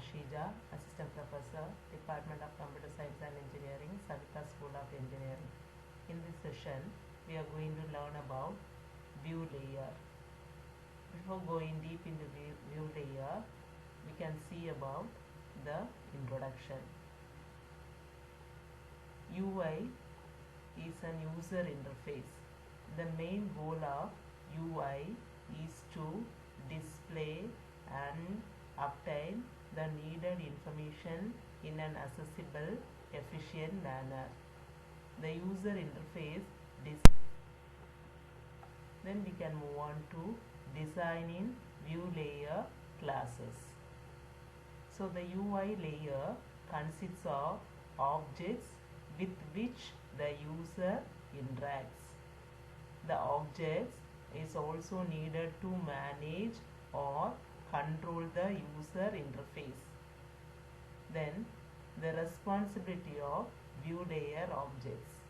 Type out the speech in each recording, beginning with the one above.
Shija, Assistant Professor, Department of Computer Science and Engineering, Savita School of Engineering. In this session, we are going to learn about view layer. Before going deep into view layer, we can see about the introduction. UI is an user interface. The main goal of UI is to display and obtain the needed information in an accessible, efficient manner. The user interface then we can move on to designing view layer classes. So the UI layer consists of objects with which the user interacts. The objects is also needed to manage or control the user interface. Then the responsibility of view layer objects.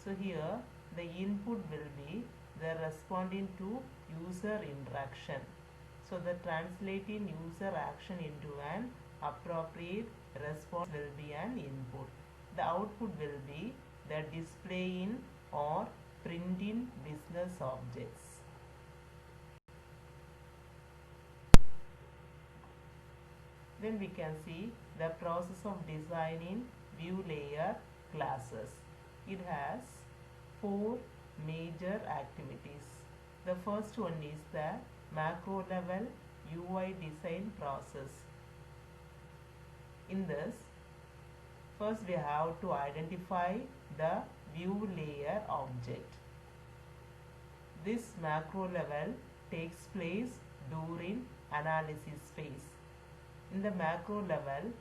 So here the input will be the responding to user interaction. So the translating user action into an appropriate response will be an input. The output will be the displaying or printing business objects. Then we can see the process of designing view layer classes. It has 4 major activities. The first one is the macro level UI design process. In this, first we have to identify the view layer object. This macro level takes place during analysis phase. In the macro level,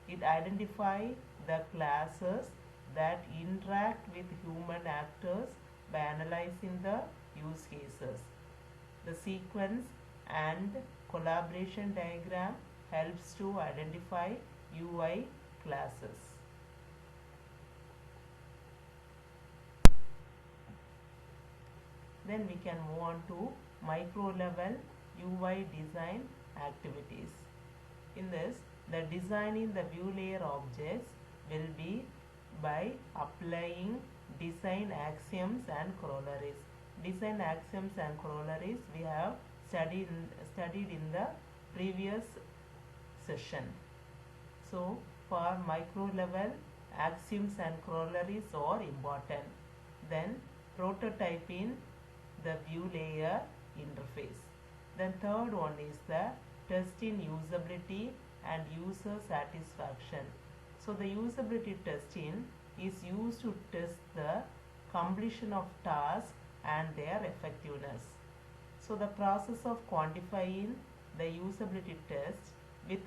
it identifies the classes that interact with human actors by analyzing the use cases. The sequence and collaboration diagram helps to identify UI classes. Then we can move on to micro level UI design activities. In this, the designing the view layer objects will be by applying design axioms and corollaries. Design axioms and corollaries we have studied in the previous session. So for micro level, axioms and corollaries are important. Then prototyping the view layer interface. Then third one is the testing usability and user satisfaction. So the usability testing is used to test the completion of tasks and their effectiveness. So the process of quantifying the usability test with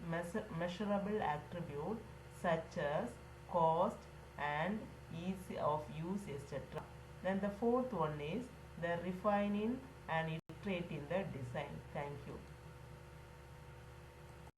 measurable attributes such as cost and ease of use, etc. Then the fourth one is the refining and iterating the design. Thank you.